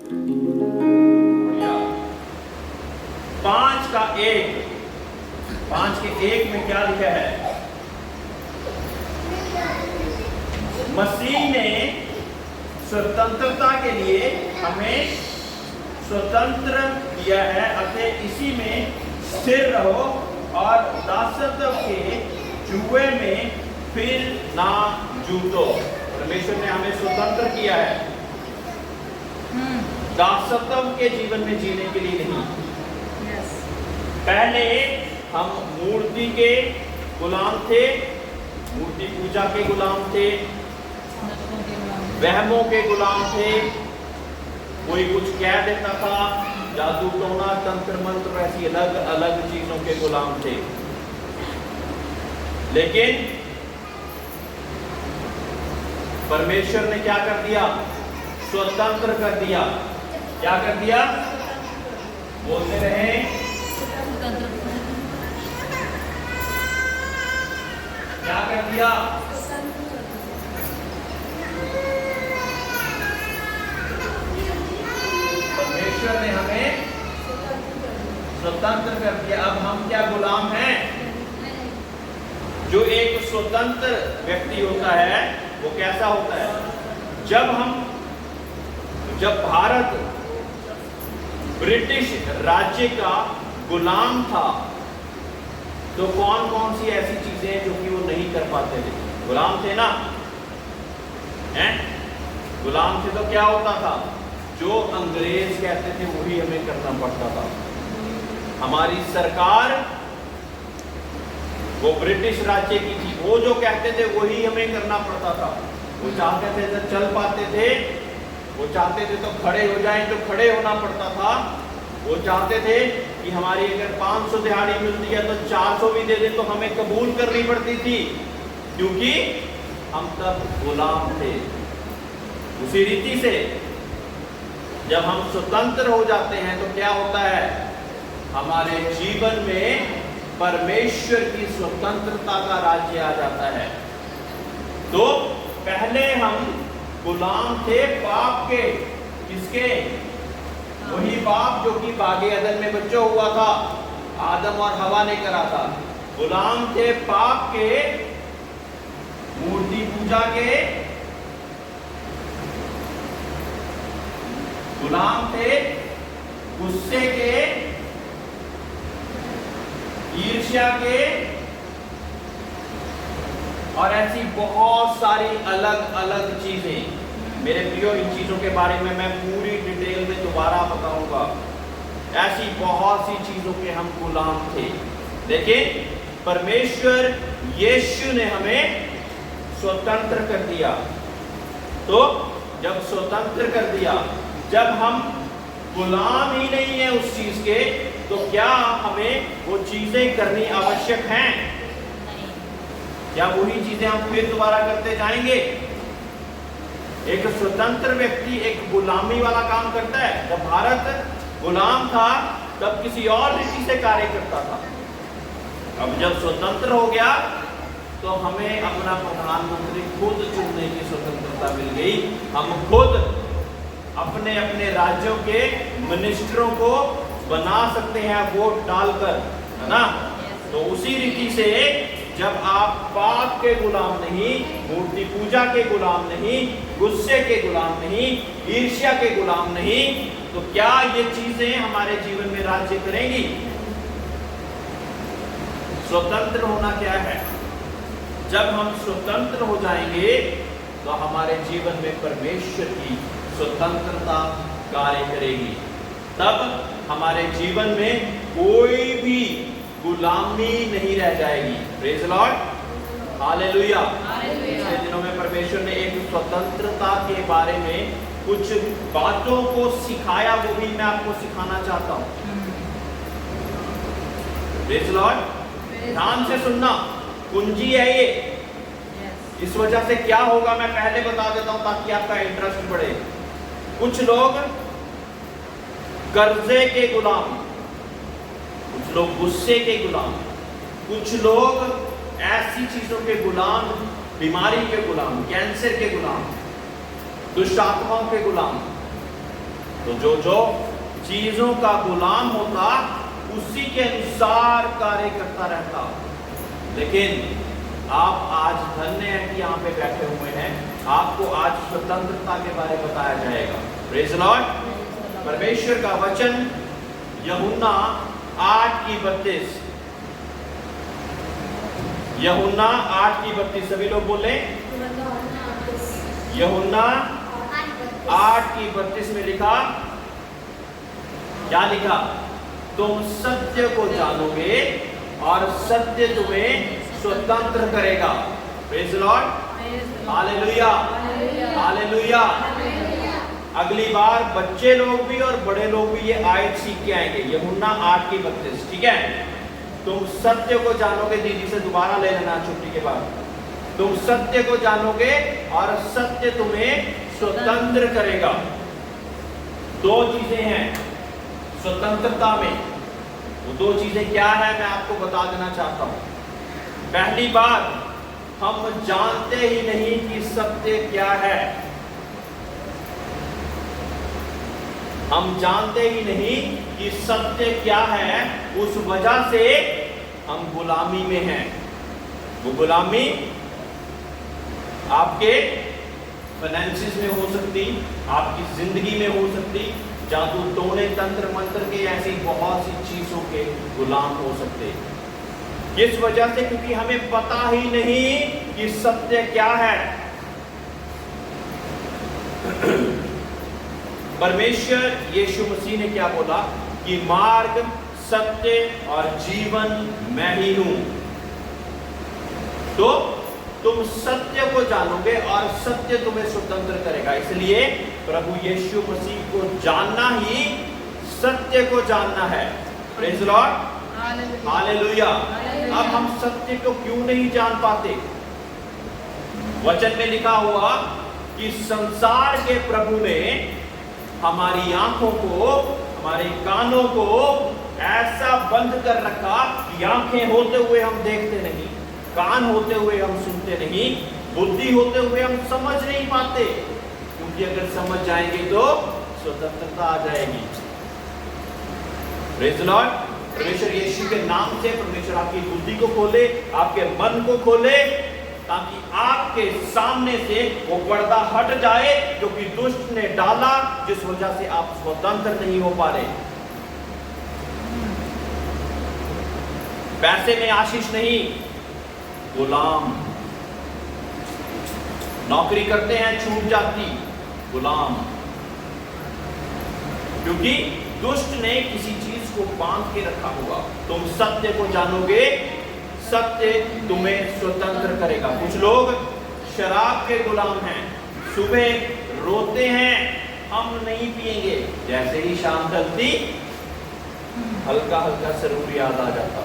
5 का 1, 5 के 1 में क्या लिखा है? मसीह ने स्वतंत्रता के लिए हमें स्वतंत्र किया है, अतः इसी में स्थिर रहो और दासत्व के जुए में फिर ना जूतो। परमेश्वर ने हमें स्वतंत्र किया है, दासत्व के जीवन में जीने के लिए नहीं। पहले हम मूर्ति के गुलाम थे, मूर्ति पूजा के गुलाम थे, वहमों के गुलाम थे। कोई कुछ कह देता था, जादू टोना तंत्र मंत्र ऐसी अलग अलग चीजों के गुलाम थे। लेकिन परमेश्वर ने क्या कर दिया? स्वतंत्र कर दिया। क्या कर दिया? बोलते रहे। क्या कर दिया? परमेश्वर ने हमें स्वतंत्र कर दिया। अब हम क्या गुलाम हैं? जो एक स्वतंत्र व्यक्ति होता है वो कैसा होता है? जब भारत ब्रिटिश राज्य का गुलाम था तो कौन कौन सी ऐसी चीजें जो कि वो नहीं कर पाते थे? गुलाम थे ना, हैं? गुलाम थे तो क्या होता था? जो अंग्रेज कहते थे वही हमें करना पड़ता था। हमारी सरकार वो ब्रिटिश राज्य की थी, वो जो कहते थे वही हमें करना पड़ता था। वो चाहते थे तो चल पाते थे, वो चाहते थे तो खड़े हो जाएं तो खड़े होना पड़ता था। वो चाहते थे कि हमारी अगर 500 दिहाड़ी मिलती है तो 400 भी दे दे तो हमें कबूल करनी पड़ती थी, क्योंकि हम तब गुलाम थे। उसी रीति से जब हम स्वतंत्र हो जाते हैं तो क्या होता है? हमारे जीवन में परमेश्वर की स्वतंत्रता का राज्य आ जाता है। तो पहले हम गुलाम थे पाप के। किसके? वही पाप जो कि बागे अदन में बच्चा हुआ था, आदम और हवा ने करा था। गुलाम थे पाप के, मूर्ति पूजा के, गुलाम थे गुस्से के, ईर्ष्या के, और ऐसी बहुत सारी अलग अलग चीजें। मेरे प्रियो, इन चीजों के बारे में मैं पूरी डिटेल में दोबारा बताऊंगा। ऐसी बहुत सी चीजों के हम गुलाम थे, लेकिन परमेश्वर यीशु ने हमें स्वतंत्र कर दिया। तो जब स्वतंत्र कर दिया, जब हम गुलाम ही नहीं है उस चीज के, तो क्या हमें वो चीजें करनी आवश्यक हैं? क्या वही चीजें हम फिर दोबारा करते जाएंगे? एक स्वतंत्र व्यक्ति एक गुलामी वाला काम करता है। जब भारत गुलाम था तब किसी और रीति से कार्य करता था। अब जब स्वतंत्र हो गया तो हमें अपना प्रधानमंत्री खुद चुनने की स्वतंत्रता मिल गई। हम खुद अपने अपने राज्यों के मिनिस्टरों को बना सकते हैं वोट डालकर, है ना? तो उसी रीति से जब आप पाप के गुलाम नहीं, मूर्ति पूजा के गुलाम नहीं, गुस्से के गुलाम नहीं, ईर्ष्या के गुलाम नहीं, तो क्या ये चीजें हमारे जीवन में राज्य करेंगी? स्वतंत्र होना क्या है? जब हम स्वतंत्र हो जाएंगे तो हमारे जीवन में परमेश्वर की स्वतंत्रता कार्य करेगी। तब हमारे जीवन में कोई भी गुलामी नहीं रह जाएगी। Praise the Lord, hallelujah. पिछले दिनों में परमेश्वर ने एक स्वतंत्रता के बारे में कुछ बातों को सिखाया, वो भी मैं आपको सिखाना चाहता हूँ। प्रेज द लॉर्ड, ध्यान से सुनना, कुंजी है ये। इस वजह से क्या होगा मैं पहले बता देता हूं ताकि आपका इंटरेस्ट बढ़े। कुछ लोग कर्जे के गुलाम, कुछ लोग गुस्से के गुलाम, कुछ लोग ऐसी चीजों के गुलाम, बीमारी के गुलाम, कैंसर के गुलाम, दुष्ट आत्माओं के गुलाम, तो जो जो चीजों का गुलाम होता उसी के अनुसार कार्य करता रहता। लेकिन आप आज धन्य हैं कि यहाँ पे बैठे हुए हैं, आपको आज स्वतंत्रता के बारे में बताया जाएगा। Praise the Lord. परमेश्वर का वचन यूहन्ना 8:32, यूहन्ना 8:32, सभी लोग बोले। यूहन्ना 8:32 में लिखा, क्या लिखा? तुम सत्य को जानोगे और सत्य तुम्हें स्वतंत्र करेगा। Praise the Lord. Hallelujah, hallelujah. अगली बार बच्चे लोग भी और बड़े लोग भी ये आयत सीख के आएंगे। यूहन्ना 8:32, ठीक है। तुम सत्य को जानोगे, दीदी से दोबारा ले लेना छुट्टी के बाद। तुम सत्य को जानोगे और सत्य तुम्हें स्वतंत्र करेगा। दो चीजें हैं स्वतंत्रता में, वो दो चीजें क्या है मैं आपको बता देना चाहता हूं। पहली बात, हम जानते ही नहीं कि सत्य क्या है। हम जानते ही नहीं कि सत्य क्या है, उस वजह से हम गुलामी में हैं। वो गुलामी आपके फाइनेंसिस में हो सकती, आपकी जिंदगी में हो सकती, जादू टोने तंत्र मंत्र के ऐसी बहुत सी चीजों के गुलाम हो सकते। किस वजह से? क्योंकि हमें पता ही नहीं कि सत्य क्या है। परमेश्वर यीशु मसीह ने क्या बोला कि मार्ग, सत्य और जीवन मैं ही हूं। तो तुम सत्य को जानोगे और सत्य तुम्हें स्वतंत्र करेगा। इसलिए प्रभु यीशु मसीह को जानना ही सत्य को जानना है। Praise the Lord, hallelujah. अब हम सत्य को क्यों नहीं जान पाते? वचन में लिखा हुआ कि संसार के प्रभु ने हमारी आंखों को, हमारे कानों को ऐसा बंद कर रखा कि आंखें होते हुए हम देखते नहीं, कान होते हुए हम सुनते नहीं, बुद्धि होते हुए हम समझ नहीं पाते। क्योंकि अगर समझ जाएंगे तो स्वतंत्रता आ जाएगी। Praise the Lord. परमेश्वर यीशु के नाम से परमेश्वर आपकी बुद्धि को खोले, आपके मन को खोले, ताकि आपके सामने से वो पर्दा हट जाए जो कि दुष्ट ने डाला, जिस वजह से आप स्वतंत्र नहीं हो पा रहे। पैसे में आशीष नहीं, गुलाम। नौकरी करते हैं छूट जाती, गुलाम। क्योंकि दुष्ट ने किसी चीज को बांध के रखा होगा। तुम सत्य को जानोगे, सत्य तुम्हें स्वतंत्र करेगा। कुछ लोग शराब के गुलाम हैं, सुबह रोते हैं हम नहीं पिएंगे, जैसे ही शाम ढलती हल्का हल्का जरूर याद आ जाता।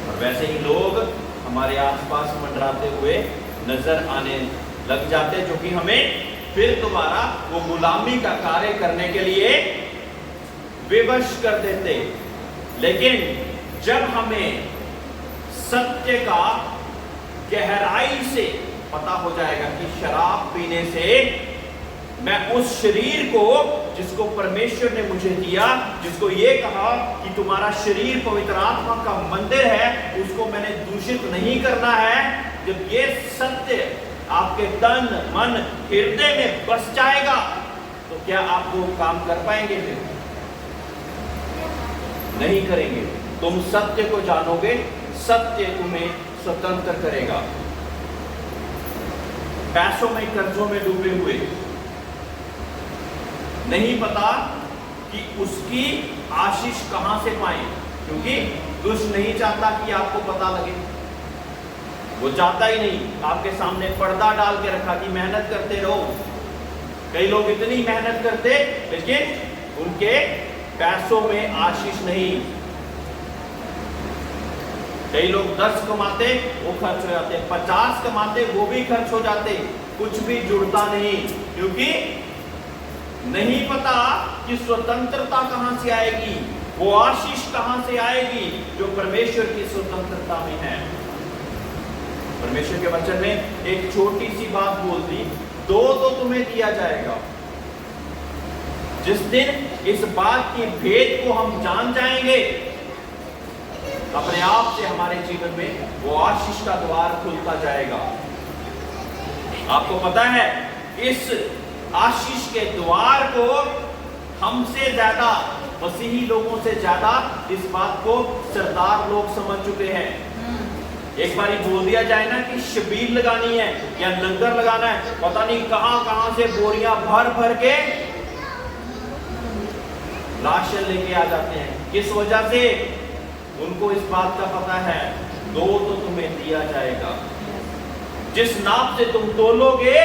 और वैसे ही लोग हमारे आसपास मंडराते हुए नजर आने लग जाते, जो कि हमें फिर दोबारा वो गुलामी का कार्य करने के लिए विवश कर देते। लेकिन जब हमें सत्य का गहराई से पता हो जाएगा कि शराब पीने से मैं उस शरीर को, जिसको परमेश्वर ने मुझे दिया, जिसको ये कहा कि तुम्हारा शरीर पवित्र आत्मा का मंदिर है, उसको मैंने दूषित नहीं करना है। जब ये सत्य आपके तन मन हृदय में बस जाएगा तो क्या आप वो काम कर पाएंगे? फिर नहीं करेंगे। तुम सत्य को जानोगे, सत्य तुम्हें स्वतंत्र करेगा। पैसों में, कर्जों में डूबे हुए, नहीं पता कि उसकी आशीष कहां से पाएं, क्योंकि दुष्ट नहीं चाहता कि आपको पता लगे। वो चाहता ही नहीं, आपके सामने पर्दा डाल के रखा कि मेहनत करते रहो। कई लोग इतनी मेहनत करते लेकिन उनके पैसों में आशीष नहीं। कई लोग 10 कमाते वो खर्च हो जाते, 50 कमाते वो भी खर्च हो जाते, कुछ भी जुड़ता नहीं, क्योंकि नहीं पता कि स्वतंत्रता कहां से आएगी, वो आशीष कहां से आएगी जो परमेश्वर की स्वतंत्रता में है। परमेश्वर के वचन में एक छोटी सी बात बोल दी, 2 तो तुम्हें दिया जाएगा, जिस दिन इस बात के भेद को हम जान जाएंगे, अपने आप से हमारे जीवन में वो आशीष का द्वार खुलता जाएगा। आपको पता है, इस आशीष के द्वार को हमसे ज्यादा, मसीही लोगों से ज्यादा इस बात को सरदार लोग समझ चुके हैं। एक बार बोल दिया जाए ना कि शबील लगानी है या लंगर लगाना है, पता नहीं कहां कहां से बोरियां भर भर के लाशें लेके आ जाते हैं। किस वजह से? उनको इस बात का पता है, दो तो तुम्हें दिया जाएगा, जिस नाप से तुम तोलोगे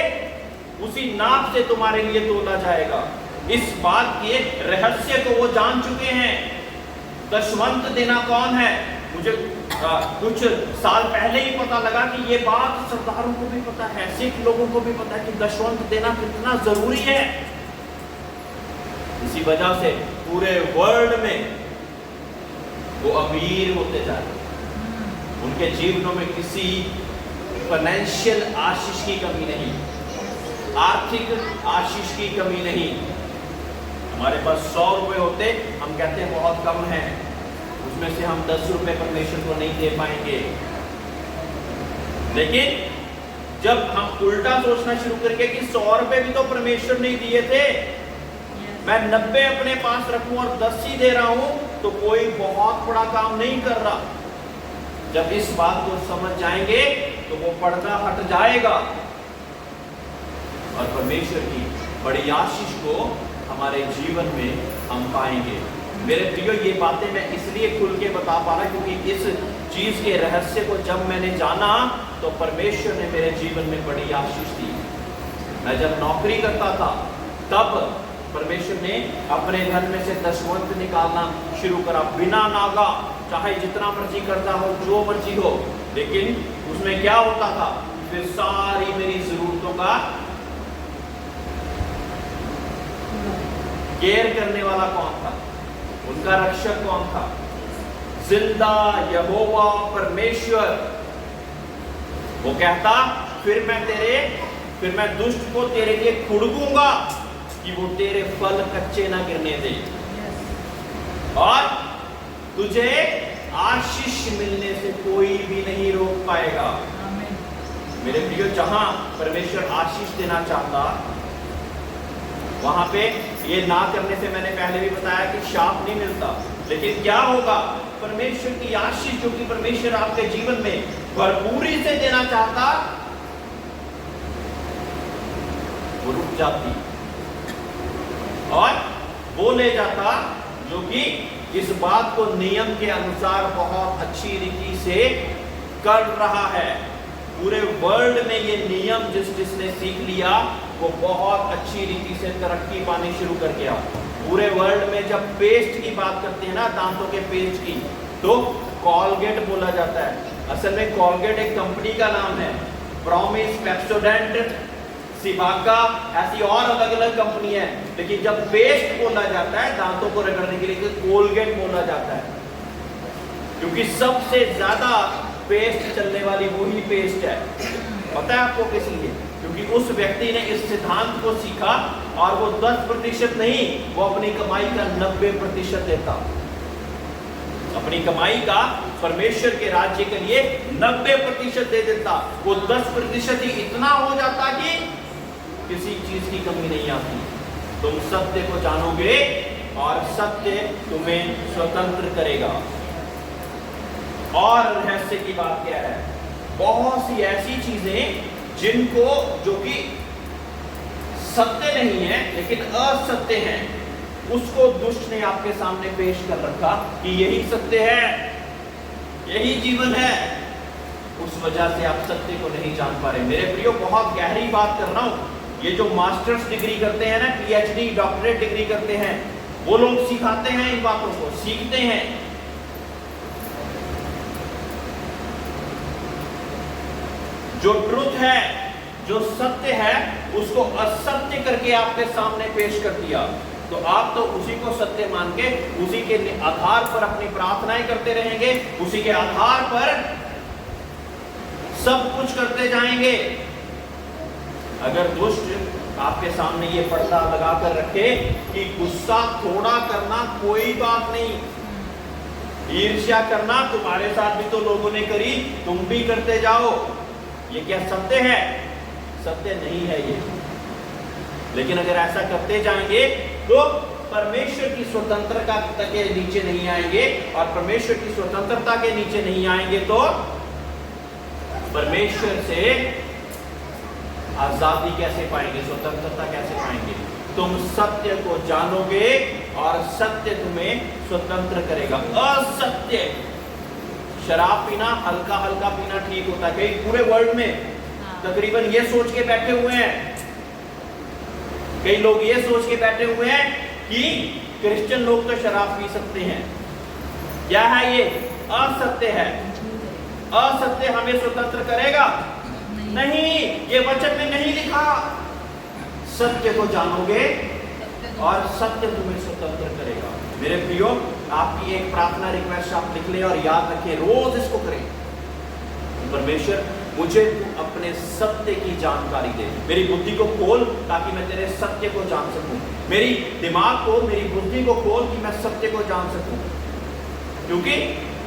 उसी नाप से तुम्हारे लिए तोला जाएगा। इस बात के रहस्य को वो जान चुके हैं। दशवंत देना कौन है? मुझे कुछ साल पहले ही पता लगा कि ये बात सरदारों को भी पता है, सिख लोगों को भी पता है कि दशवंत देना कितना जरूरी है। इसी वजह से पूरे वर्ल्ड में वो अमीर होते जा रहे हैं। उनके जीवनों में किसी फाइनेंशियल आशीष की कमी नहीं, आर्थिक आशीष की कमी नहीं। हमारे पास 100 रुपए होते, हम कहते हैं बहुत कम है, उसमें से हम 10 रुपए परमेश्वर को नहीं दे पाएंगे। लेकिन जब हम उल्टा सोचना शुरू करके कि 100 रुपए भी तो परमेश्वर नहीं दिए थे, मैं 90 अपने पास रखूं और 10 ही दे रहा हूं, तो कोई बहुत बड़ा काम नहीं कर रहा। जब इस बात को समझ जाएंगे तो वो पर्दा हट जाएगा और परमेश्वर की बड़ी आशीष को हमारे जीवन में हम पाएंगे। मेरे प्रियो, ये बातें मैं इसलिए खुल के बता पा रहा क्योंकि इस चीज के रहस्य को जब मैंने जाना तो परमेश्वर ने मेरे जीवन में बड़ी आशीष दी। मैं जब नौकरी करता था तब परमेश्वर ने अपने धन में से दशवंत निकालना शुरू करा, बिना नागा, चाहे जितना मर्जी करता हो, जो मर्जी हो। लेकिन उसमें क्या होता था? फिर सारी मेरी जरूरतों का केयर करने वाला कौन था? उनका रक्षक कौन था? जिंदा यहोवा परमेश्वर। वो कहता, फिर मैं दुष्ट को तेरे लिए खुड़कूंगा कि वो तेरे फल कच्चे ना गिरने दे, और तुझे आशीष मिलने से कोई भी नहीं रोक पाएगा। मेरे प्रियो, जहां परमेश्वर आशीष देना चाहता, वहां पे ये ना करने से, मैंने पहले भी बताया कि शाप नहीं मिलता। लेकिन क्या होगा? परमेश्वर की आशीष जो कि परमेश्वर आपके जीवन में भरपूरी से देना चाहता, वो रुक जाती और वो ले जाता जो कि इस बात को नियम के अनुसार बहुत अच्छी रीति से कर रहा है। पूरे वर्ल्ड में ये नियम जिसने सीख लिया वो बहुत अच्छी रीति से तरक्की पानी शुरू कर गया। पूरे वर्ल्ड में जब पेस्ट की बात करते हैं ना, दांतों के पेस्ट की, तो कॉलगेट बोला जाता है। असल में कॉलगेट एक कंपनी का नाम है, प्रॉमिस, पेप्सोडेंट, सिबाका, ऐसी और अलग अलग कंपनी है। लेकिन जब पेस्ट बोला जाता है दांतों को रगड़ने के लिए, तो कोलगेट बोला जाता है, क्योंकि सबसे ज्यादा पेस्ट चलने वाली वही पेस्ट है। पता है आपको किस लिए? क्योंकि उस व्यक्ति ने इस सिद्धांत को सीखा और वो 10% नहीं, वो अपनी कमाई का 90% देता। अपनी कमाई का परमेश्वर के राज्य के लिए 90% दे देता। वो 10% ही इतना हो जाता कि किसी चीज की कमी नहीं आती। तुम सत्य को जानोगे और सत्य तुम्हें स्वतंत्र करेगा। और रहस्य की बात क्या है? बहुत सी ऐसी चीजें जिनको, जो कि सत्य नहीं है लेकिन असत्य है, उसको दुष्ट ने आपके सामने पेश कर रखा कि यही सत्य है, यही जीवन है। उस वजह से आप सत्य को नहीं जान पा रहे। मेरे प्रियो, बहुत गहरी बात कर रहा हूं। ये जो मास्टर्स डिग्री करते हैं ना, पीएचडी, डॉक्टरेट डिग्री करते हैं, वो लोग सिखाते हैं, इन बातों को सीखते हैं। जो ट्रुथ है, जो सत्य है, उसको असत्य करके आपके सामने पेश कर दिया, तो आप तो उसी को सत्य मान के उसी के आधार पर अपनी प्रार्थनाएं करते रहेंगे, उसी के आधार पर सब कुछ करते जाएंगे। अगर दुष्ट आपके सामने ये पर्दा लगा कर रखे कि गुस्सा थोड़ा करना कोई बात नहीं, ईर्ष्या करना तुम्हारे साथ भी तो लोगों ने करी, तुम भी करते जाओ। ये क्या सत्य है? सत्य नहीं है ये। लेकिन अगर ऐसा करते जाएंगे तो परमेश्वर की स्वतंत्रता के नीचे नहीं आएंगे, और परमेश्वर की स्वतंत्रता के नीचे नहीं आएंगे तो परमेश्वर से आजादी कैसे पाएंगे, स्वतंत्रता कैसे पाएंगे? तुम सत्य को जानोगे और सत्य तुम्हें स्वतंत्र करेगा। असत्य, शराब पीना, हल्का हल्का पीना ठीक होता है। कई पूरे वर्ल्ड में तकरीबन ये सोच के बैठे हुए हैं, कई लोग ये सोच के बैठे हुए हैं कि क्रिश्चियन लोग तो शराब पी सकते हैं। क्या है ये? असत्य है। असत्य हमें स्वतंत्र करेगा? नहीं, ये वचन में नहीं लिखा। सत्य को जानोगे और सत्य तुम्हें स्वतंत्र करेगा। मेरे प्रियो, आपकी एक प्रार्थना रिक्वेस्ट आप लिख लें और याद रखें, रोज इसको करें। परमेश्वर, मुझे तू अपने सत्य की जानकारी दे, मेरी बुद्धि को खोल ताकि मैं तेरे सत्य को जान सकूं, मेरी दिमाग को, मेरी बुद्धि को खोल कि मैं सत्य को जान सकूं। क्योंकि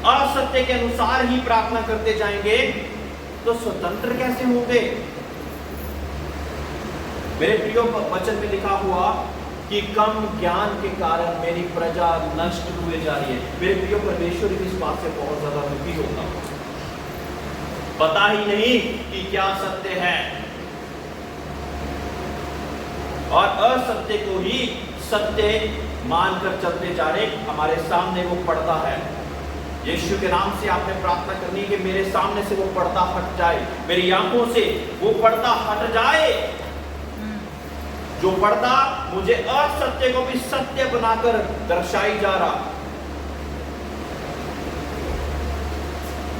असत्य के अनुसार ही प्रार्थना करते जाएंगे तो स्वतंत्र कैसे होंगे? मेरे प्रियो, वचन में लिखा हुआ कि कम ज्ञान के कारण मेरी प्रजा नष्ट हुए जा रही है। मेरे प्रियो, परमेश्वर इस बात से बहुत ज्यादा दुखी होगा। पता ही नहीं कि क्या सत्य है, और असत्य को ही सत्य मानकर चलते जा रहे। हमारे सामने वो पर्दा है। यीशु के नाम से आपने प्रार्थना करनी है कि मेरे सामने से वो पर्दा हट जाए, मेरी आंखों से वो पर्दा हट जाए, जो पर्दा मुझे असत्य को भी सत्य बनाकर दर्शाई जा रहा।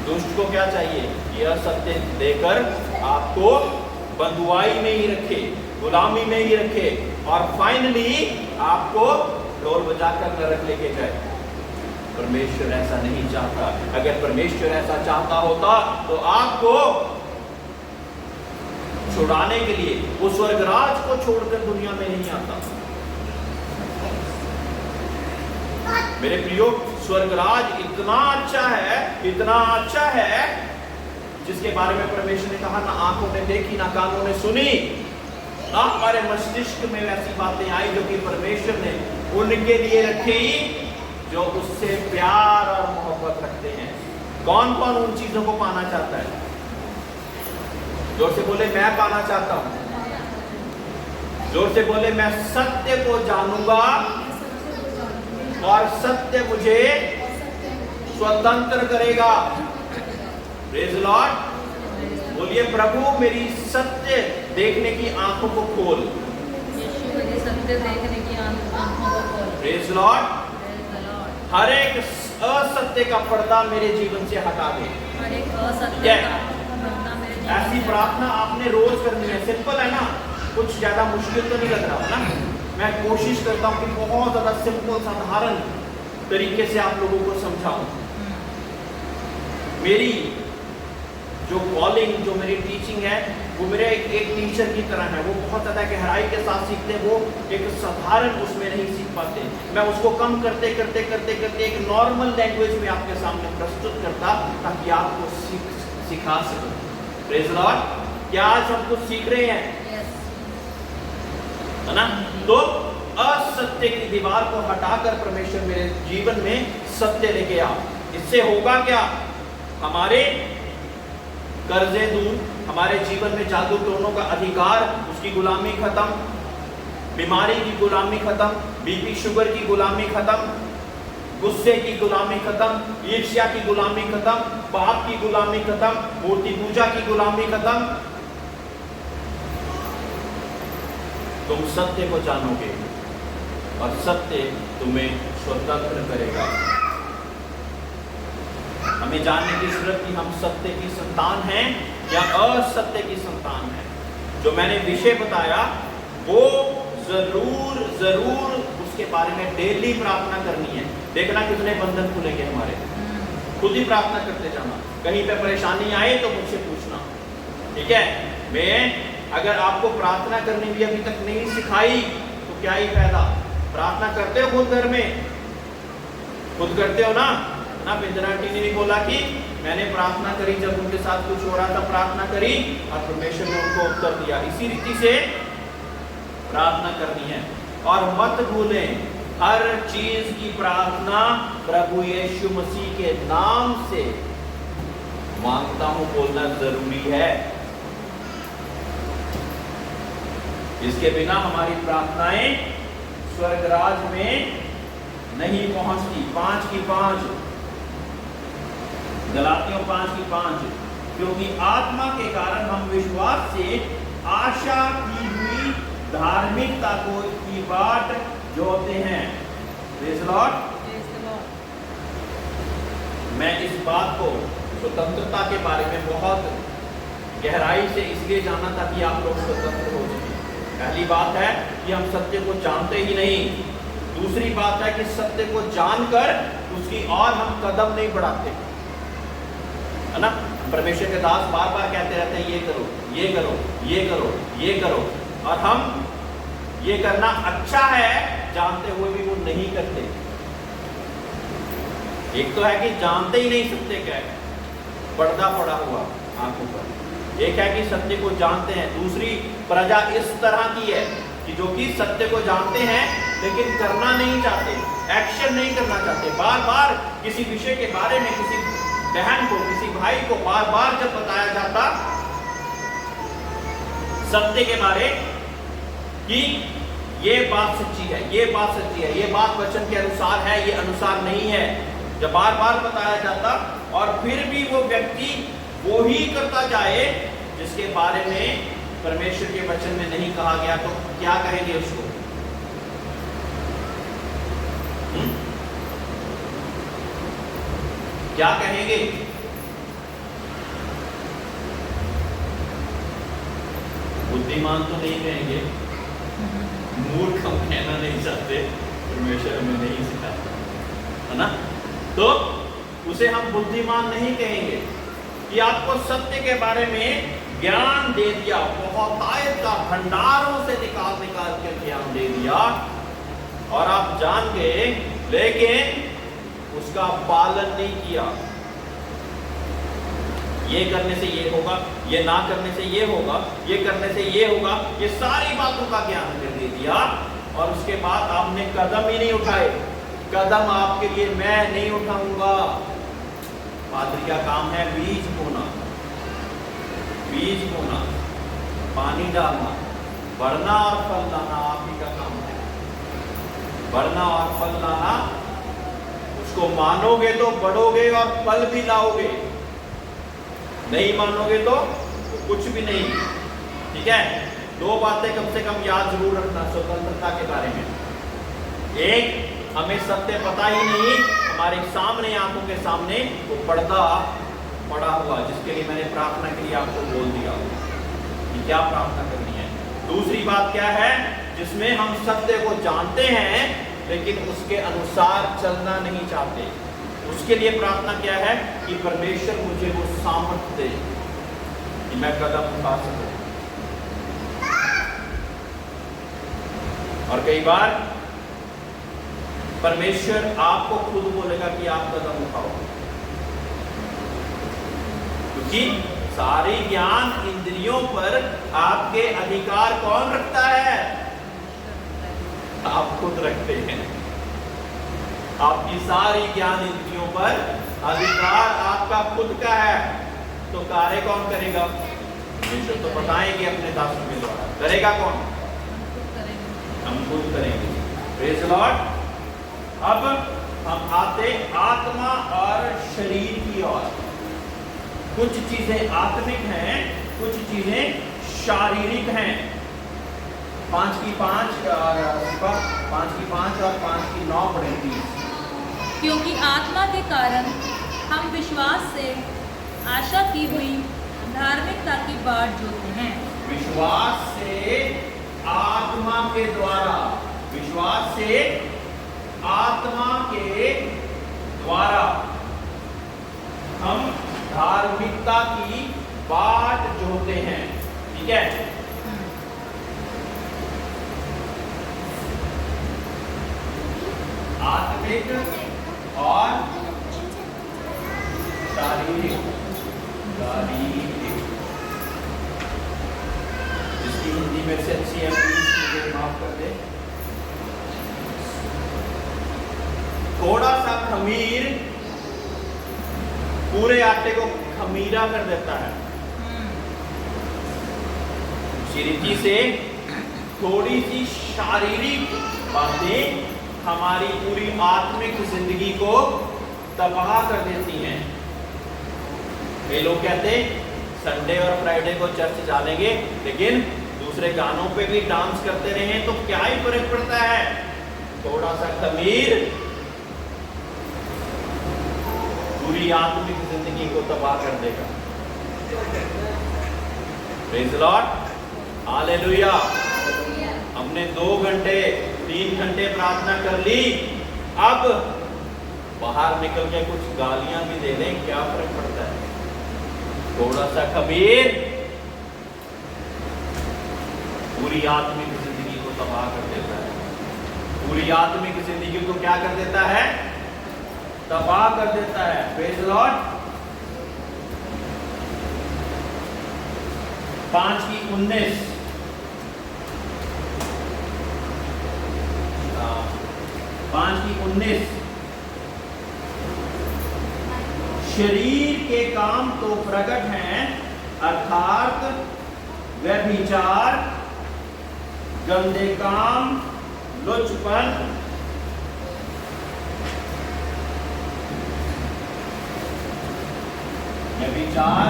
दुष्ट को क्या चाहिए? यह सत्य देकर आपको बंधुआई में ही रखे, गुलामी में ही रखे, और फाइनली आपको ढोल बजाकर नरक लेके जाए। परमेश्वर ऐसा नहीं चाहता। अगर परमेश्वर ऐसा चाहता होता तो आपको छुड़ाने के लिए वो स्वर्गराज को छोड़कर दुनिया में नहीं आता। मेरे प्रियो, स्वर्गराज इतना अच्छा है, इतना अच्छा है, जिसके बारे में परमेश्वर ने कहा, ना आंखों ने देखी, ना कानों ने सुनी, ना हमारे मस्तिष्क में वैसी बातें आई जो कि परमेश्वर ने उनके लिए रखी जो उससे प्यार और मोहब्बत रखते हैं। कौन कौन उन चीजों को पाना चाहता है? जोर से बोले, मैं पाना चाहता हूं। जोर से बोले, मैं सत्य को जानूंगा और सत्य मुझे स्वतंत्र करेगा। Praise Lord. बोलिए, प्रभु मेरी सत्य देखने की आंखों को खोल। सत्य देखने की आंखों को खोल। Praise Lord. हर एक असत्य का पर्दा मेरे जीवन से हटा दे। हर एक असत्य का पर्दा मेरे जीवन से ऐसी प्रार्थना आपने रोज करनी है। सिंपल है ना, कुछ ज्यादा मुश्किल तो नहीं लग रहा ना। मैं कोशिश करता हूँ कि बहुत ज्यादा सिंपल, साधारण तरीके से आप लोगों को समझाऊं। मेरी जो कॉलिंग, जो मेरी टीचिंग है, वो मेरे एक टीचर की तरह है। वो बहुत ज़्यादा गहराई के साथ सीखते हैं, वो एक साधारण उसमें नहीं सीख पाते। मैं उसको कम करते करते करते करते एक नॉर्मल लैंग्वेज में आपके सामने प्रस्तुत करता ताकि आपको सिखा सकूं। Praise Lord. क्या आज हम कुछ सीख रहे हैं? है ना? तो असत्य की दीवार को हटाकर परमेश्वर मेरे जीवन में सत्य लेके आ। इससे होगा क्या? हमारे कर्जे दूर, हमारे जीवन में जादू टोनों का अधिकार, उसकी गुलामी खत्म, बीमारी की गुलामी खत्म, बीपी शुगर की गुलामी खत्म, गुस्से की गुलामी खत्म, ईर्ष्या की गुलामी खत्म, पाप की गुलामी खत्म, मूर्ति पूजा की गुलामी खत्म। तुम सत्य को जानोगे और सत्य तुम्हें स्वतंत्र करेगा। हमें जानने की जरूरत कि हम सत्य की संतान हैं या असत्य की संतान हैं। जो मैंने विषय बताया वो जरूर जरूर उसके बारे में डेली प्रार्थना करनी है। देखना कितने बंधन खुलेंगे हमारे। खुद ही प्रार्थना करते जाना। कहीं पे परेशानी आए तो मुझसे पूछना, ठीक है? मैं अगर आपको प्रार्थना करनी भी अभी तक नहीं सिखाई तो क्या ही फायदा। प्रार्थना करते हो खुद घर में, खुद करते हो ना। बिंदरा आंटी ने भी बोला कि मैंने प्रार्थना करी, जब उनके साथ कुछ हो रहा था प्रार्थना करी और परमेश्वर ने उनको उत्तर दिया। इसी रीति से प्रार्थना करनी है। और मत भूलें, हर चीज की प्रार्थना प्रभु यीशु मसीह के नाम से मांगता हूं बोलना जरूरी है। इसके बिना हमारी प्रार्थनाएं स्वर्गराज में नहीं पहुंचती। 5 की 5 गलातियों 5 की 5, क्योंकि आत्मा के कारण हम विश्वास से आशा की हुई धार्मिकता को की बाट जोते हैं। Praise the Lord. मैं इस बात को स्वतंत्रता के बारे में बहुत गहराई से इसलिए जाना था कि आप लोग स्वतंत्र हो सकें। पहली बात है कि हम सत्य को जानते ही नहीं। दूसरी बात है कि सत्य को जानकर उसकी और हम कदम नहीं बढ़ाते, है ना। परमेश्वर के दास बार बार कहते रहते हैं ये करो, ये करो, ये करो, ये करो, और हम ये करना अच्छा है जानते हुए भी वो नहीं करते। एक तो है कि जानते ही नहीं सत्य क्या है, पर्दा पड़ा हुआ आंखों पर। एक है कि सत्य को जानते हैं। दूसरी प्रजा इस तरह की है कि जो कि सत्य को जानते हैं लेकिन करना नहीं चाहते, एक्शन नहीं करना चाहते। बार बार किसी विषय के बारे में किसी बहन को, किसी भाई को बार बार जब बताया जाता सत्य के बारे कि ये बात सच्ची है, ये बात सच्ची है, ये बात वचन के अनुसार है, ये अनुसार नहीं है, जब बार बार बताया जाता और फिर भी वो व्यक्ति वो ही करता जाए जिसके बारे में परमेश्वर के वचन में नहीं कहा गया, तो क्या कहेंगे उसको? क्या कहेंगे? बुद्धिमान तो नहीं कहेंगे, मूर्ख हम कहना नहीं चाहते, परमेश्वर हमें नहीं सिखाता, है ना। तो उसे हम बुद्धिमान नहीं कहेंगे कि आपको सत्य के बारे में ज्ञान दे दिया, बहुतायत का भंडारों से निकाल निकाल के ज्ञान दे दिया और आप जान गए लेकिन उसका पालन नहीं किया। ये करने से ये होगा, ये ना करने से ये होगा, ये करने से ये होगा, ये सारी बातों का ज्ञान दे दिया और उसके बाद आपने कदम ही नहीं उठाए। कदम आपके लिए मैं नहीं उठाऊंगा। पादरी का काम है बीज बोना, बीज बोना, पानी डालना, बढ़ना और फल लाना आप ही का काम है। बढ़ना और फल लाना, उसको मानोगे तो बढ़ोगे और फल भी लाओगे, नहीं मानोगे तो कुछ भी नहीं। ठीक है। 2 बातें कम से कम याद जरूर रखना स्वतंत्रता के बारे में। एक, हमें सत्य पता ही नहीं, हमारे सामने आंखों के सामने वो पर्दा पड़ा हुआ, जिसके लिए मैंने प्रार्थना के लिए आपको बोल दिया कि क्या प्रार्थना करनी है। दूसरी बात क्या है, जिसमें हम सत्य को जानते हैं लेकिन उसके अनुसार चलना नहीं चाहते। उसके लिए प्रार्थना क्या है कि परमेश्वर मुझे वो सामर्थ्य दे कि मैं कदम उठा सकूं। और कई बार परमेश्वर आपको खुद बोलेगा कि आप कदम उठाओ, क्योंकि सारी ज्ञान इंद्रियों पर आपके अधिकार कौन रखता है? आप खुद रखते हैं। आपकी सारी ज्ञान इंद्रियों पर अधिकार आपका खुद का है, तो कार्य कौन करेगा? परमेश्वर तो बताएंगे अपने दासों के द्वारा। करेगा कौन? हम खुद करेंगे। Praise the Lord. अब हम आते आत्मा और शरीर की ओर। कुछ चीजें आत्मिक हैं, कुछ चीजें शारीरिक हैं। 5 की 5 और 5 की 9 पढ़ेंगी। क्योंकि आत्मा के कारण हम विश्वास से आशा की हुई धार्मिकता की बाट जोते हैं। विश्वास से आत्मा के द्वारा, विश्वास से आत्मा के द्वारा हम धार्मिकता की बाट जोते हैं। ठीक है। आत्मिक और शारीरिक। जिसकी हिंदी में से अच्छी है मुझे माफ कर दे। थोड़ा सा खमीर पूरे आटे को खमीरा कर देता है। इसी रीति से थोड़ी सी शारीरिक बातें हमारी पूरी आत्मिक जिंदगी को तबाह कर देती हैं। कई लोग कहते संडे और फ्राइडे को चर्च जानेंगे लेकिन दूसरे गानों पे भी डांस करते रहे तो क्या ही फर्क पड़ता है। थोड़ा सा खमीर पूरी आत्मिक जिंदगी को तबाह कर देगा। Praise the Lord, hallelujah. हमने 2 घंटे 3 घंटे प्रार्थना कर ली, अब बाहर निकल के कुछ गालियां भी दे दें, क्या फर्क पड़ता है। थोड़ा सा खमीर पूरी आत्मिक जिंदगी को तबाह कर देता है। पूरी आत्मिक जिंदगी को क्या कर देता है, तबाह कर देता है। Praise the Lord. 5:19 5:19 शरीर के काम तो प्रकट हैं, अर्थात व्यभिचार, गंदे काम, लुचपन, व्यभिचार,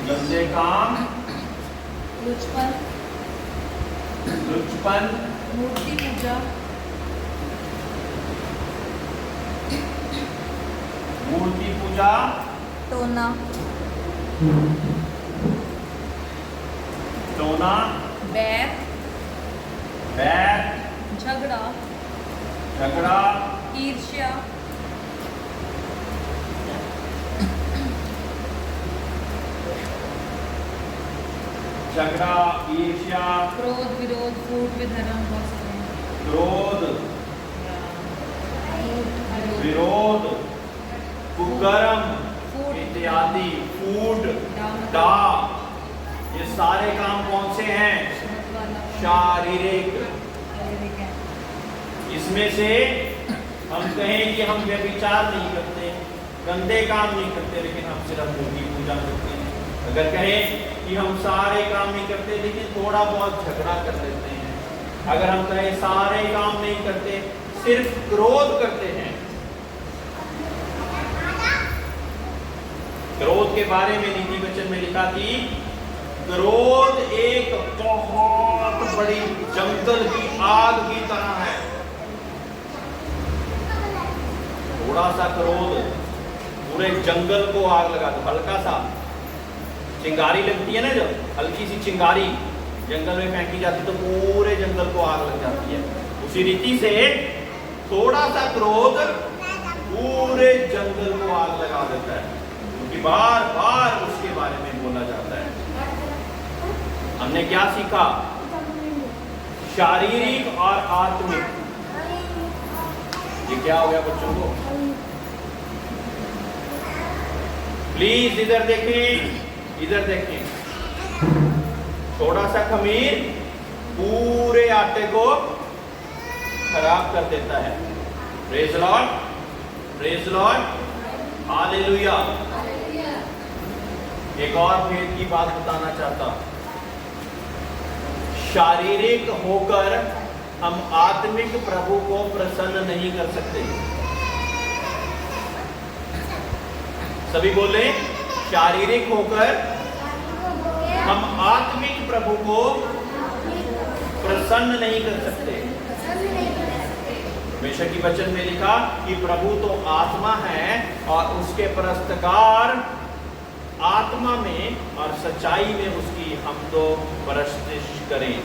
गंदे काम, लुचपन, मूर्ति पूजा, टोना, बैर, झगड़ा, ईर्ष्या, क्रोध, विरोध, फूट, विधर्म, बहुत सारे हैं। क्रोध, फूट, विरोध, कुकर्म फूट, इत्यादि, फूट, डा, ये सारे काम कौन से हैं, शारीरिक। इसमें से हम कहें कि हम व्यभिचार नहीं करते, गंदे काम नहीं करते, लेकिन हम सिर्फ मूर्ति पूजा करते हैं। अगर कहें कि हम सारे काम नहीं करते लेकिन थोड़ा बहुत झगड़ा कर लेते हैं, अगर हम कहें सारे काम नहीं करते सिर्फ क्रोध करते हैं। क्रोध के बारे में नीति वचन में लिखा कि क्रोध एक बहुत बड़ी जंगल की आग की तरह है। थोड़ा सा क्रोध पूरे जंगल को आग लगा दो। हल्का सा चिंगारी लगती है ना, जब हल्की सी चिंगारी जंगल में फेंकी जाती तो पूरे जंगल को आग लग जाती है। उसी रीति से थोड़ा सा क्रोध पूरे जंगल को आग लगा देता है, क्योंकि बार बार उसके बारे में बोला जाता है। हमने क्या सीखा, शारीरिक और आत्मिक। ये क्या हो गया बच्चों को, प्लीज इधर देखें, इधर देखें। थोड़ा सा खमीर पूरे आटे को खराब कर देता है। Praise the Lord, praise the Lord, hallelujah. एक और भेद की बात बताना चाहता हूं। शारीरिक होकर हम आत्मिक प्रभु को प्रसन्न नहीं कर सकते। सभी बोले, शारीरिक होकर हम आत्मिक प्रभु को प्रसन्न नहीं कर सकते। हमेशा की वचन में लिखा कि प्रभु तो आत्मा है और उसके परस्तकार आत्मा में और सच्चाई में उसकी हम तो परस्तिश करें।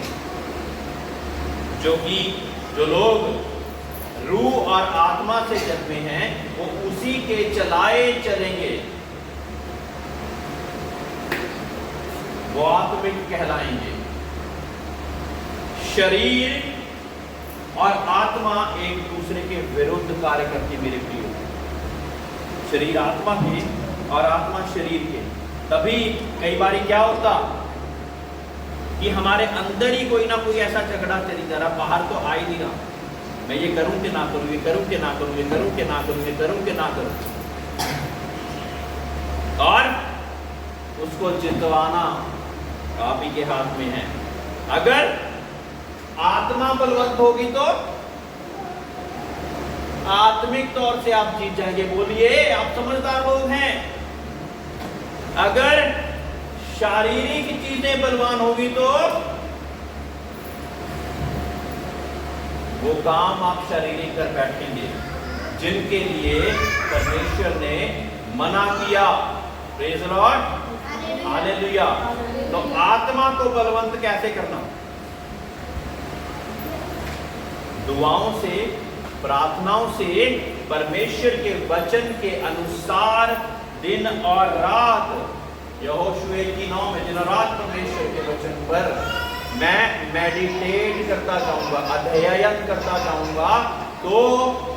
जो लोग रूह और आत्मा से जन्मे हैं वो उसी के चलाए चलेंगे, वो आत्मिक कहलाएंगे। शरीर और आत्मा आत्मा एक दूसरे के विरुद्ध कार्य करती है मेरे प्रियो। शरीर आत्मा के और आत्मा शरीर के। तभी कई बार क्या होता कि हमारे अंदर ही कोई ना कोई ऐसा झगड़ा चली जा रहा, बाहर तो आ ही नहीं रहा। मैं ये करूं कि ना करूं, ये करूं कि ना करूं, ये करूं कि ना करूं, ये करूं कि ना करूं, और उसको जितवाना आप ही के हाथ में है। अगर आत्मा बलवंत होगी तो आत्मिक तौर से आप जीत जाएंगे। बोलिए, आप समझदार लोग हैं। अगर शारीरिक चीजें बलवान होगी तो वो काम आप शारीरिक कर बैठेंगे जिनके लिए परमेश्वर ने मना किया। Praise the Lord, hallelujah. तो आत्मा को बलवंत कैसे करना? दुआओं से, प्रार्थनाओं से, परमेश्वर के वचन के अनुसार दिन और रात, यहोशू 1:9 में दिन और रात परमेश्वर के वचन पर मैं मेडिटेट करता जाऊंगा, अध्ययन करता जाऊंगा, तो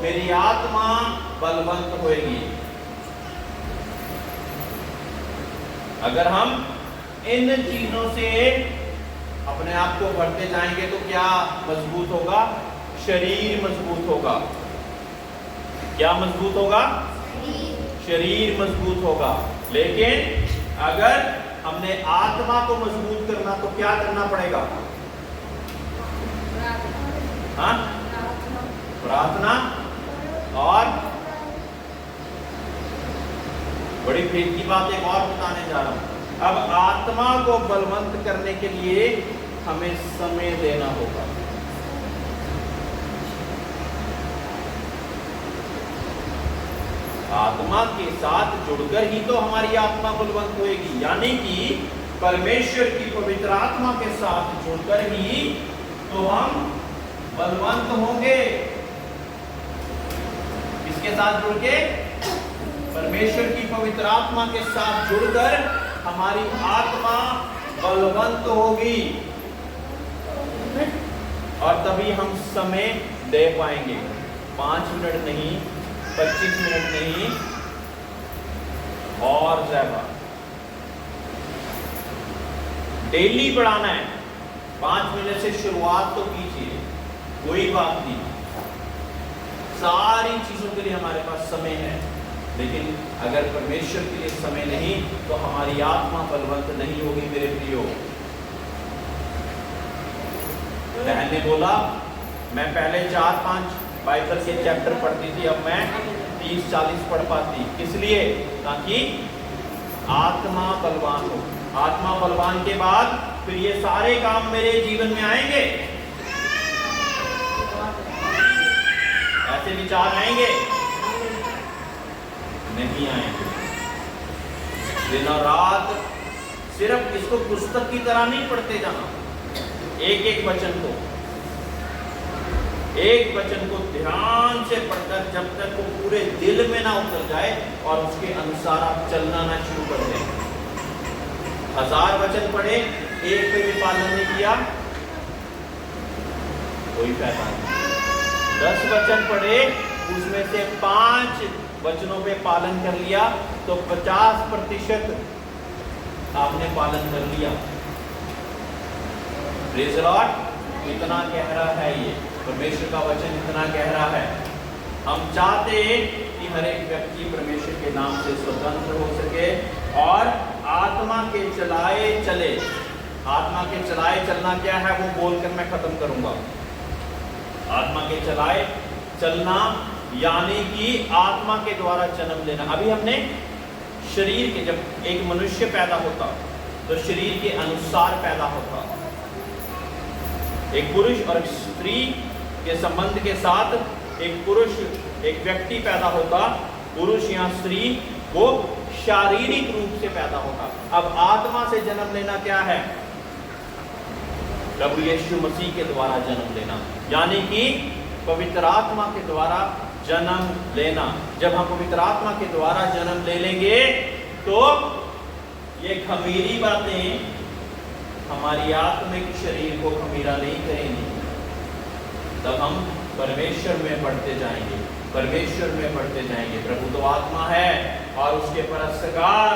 मेरी आत्मा बलवंत होएगी। अगर हम इन चीजों से अपने आप को भरते जाएंगे तो क्या मजबूत होगा? शरीर मजबूत होगा। क्या मजबूत होगा? शरीर मजबूत होगा। लेकिन अगर हमने आत्मा को मजबूत करना तो क्या करना पड़ेगा? हाँ, प्रार्थना। और बड़ी फेद की बात एक और बताने जा रहा हूं। अब आत्मा को बलवंत करने के लिए हमें समय देना होगा। आत्मा के साथ जुड़कर ही तो हमारी आत्मा बलवंत होएगी। यानी कि परमेश्वर की पवित्र आत्मा के साथ जुड़कर ही तो हम बलवंत होंगे। किसके साथ जुड़ के? परमेश्वर की पवित्र आत्मा के साथ जुड़कर हमारी आत्मा बलवंत होगी, और तभी हम समय दे पाएंगे। 5 मिनट नहीं, 25 मिनट नहीं, और ज्यादा डेली बढ़ाना है। 5 मिनट से शुरुआत तो कीजिए, कोई बात नहीं। सारी चीजों के लिए हमारे पास समय है, लेकिन अगर परमेश्वर के लिए समय नहीं तो हमारी आत्मा बलवंत नहीं होगी मेरे प्रियो। बहन ने बोला मैं पहले 4-5 बाइबल के चैप्टर पढ़ती थी, अब मैं 30-40 पढ़ पाती। किस लिए? ताकि आत्मा बलवान हो। आत्मा बलवान के बाद फिर ये सारे काम मेरे जीवन में आएंगे। ऐसे विचार आएंगे? नहीं आएंगे। दिन और रात सिर्फ इसको पुस्तक की तरह नहीं पढ़ते जाना, एक एक वचन को ध्यान से पढ़कर जब तक वो पूरे दिल में ना उतर जाए और उसके अनुसार आप चलना ना शुरू कर दें। 1000 वचन पढ़े, एक पे भी पालन नहीं किया, कोई फायदा नहीं। 10 वचन पढ़े, उसमें से 5 वचनों पे पालन कर लिया तो 50% आपने पालन कर लिया। Praise the Lord. इतना गहरा है ये परमेश्वर का वचन, इतना गहरा है। हम चाहते हैं कि हर एक व्यक्ति परमेश्वर के नाम से स्वतंत्र हो सके और आत्मा के चलाए चले। आत्मा के चलाए चलना क्या है वो बोलकर मैं खत्म करूंगा। आत्मा के चलाए चलना यानी कि आत्मा के द्वारा जन्म लेना। अभी हमने शरीर के, जब एक मनुष्य पैदा होता तो शरीर के अनुसार पैदा होता। एक पुरुष और एक स्त्री के संबंध के साथ एक पुरुष, एक व्यक्ति पैदा होता, पुरुष या स्त्री, वो शारीरिक रूप से पैदा होता। अब आत्मा से जन्म लेना क्या है? प्रभु यीशु मसीह के द्वारा जन्म लेना, यानी कि पवित्र आत्मा के द्वारा जन्म लेना। जब हम पवित्र आत्मा के द्वारा जन्म ले लेंगे तो ये खमीरी बातें हमारी आत्मिक शरीर को खमीरा नहीं करेंगी। तब हम परमेश्वर में बढ़ते जाएंगे, परमेश्वर में बढ़ते जाएंगे। प्रभु तो आत्मा है और उसके परस्तकार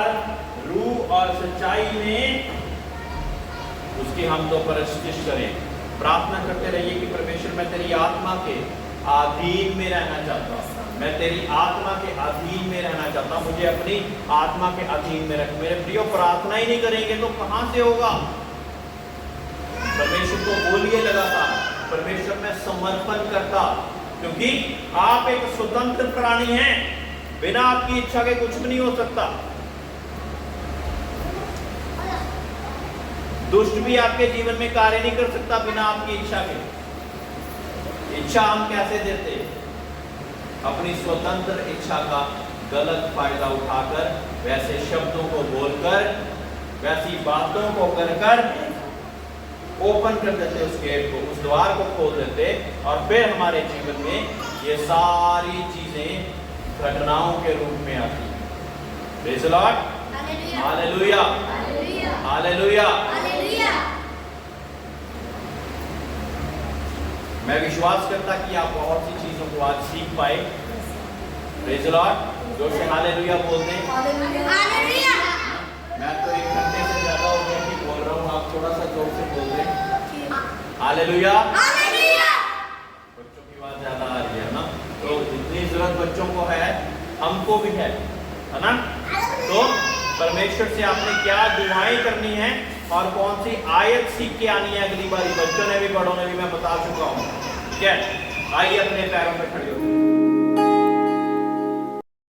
रूह और सच्चाई में उसकी हम तो परस्तिश करें। प्रार्थना करते रहिए कि परमेश्वर मैं तेरी आत्मा के अधीन में रहना चाहता हूँ, मैं तेरी आत्मा के अधीन में रहना चाहता हूँ, मुझे अपनी आत्मा के अधीन में रख। मेरे प्रियो, प्रार्थना ही नहीं करेंगे तो कहां से होगा? परमेश्वर को बोलिए लगातार, परमेश्वर में समर्पण करता, क्योंकि आप एक स्वतंत्र प्राणी हैं। बिना आपकी इच्छा के कुछ भी नहीं हो सकता। दुष्ट भी आपके जीवन में कार्य नहीं कर सकता बिना आपकी इच्छा के। इच्छा हम कैसे देते? अपनी स्वतंत्र इच्छा का गलत फायदा उठाकर, वैसे शब्दों को बोलकर, वैसी बातों को कर ओपन कर देते उस गेट को, उस द्वार को खोल देते, और फिर हमारे जीवन में ये सारी चीजें घटनाओं के रूप में आती हैं। Praise the Lord, hallelujah, hallelujah. मैं विश्वास करता कि आप बहुत सी चीजों को आज सीख पाए। प्रेज़ द लॉर्ड, जोर से हालेलुया बोल दें। मैं तो 1 घंटे से ज्यादा हो गया कि बोल रहा हूँ, आप थोड़ा सा जोर से बोल दें। हालेलुया। बच्चों की आवाज ज्यादा आ रही है ना, तो जितनी जरूरत बच्चों को है हमको भी है ना। तो परमेश्वर से आपने क्या दुआएं करनी है और कौन सी आयत सीख के आनी है अगली बारी, बच्चों ने भी बड़ों ने भी मैं बता चुका हूँ। ठीक है, आइए अपने पैरों पे खड़े होते हैं।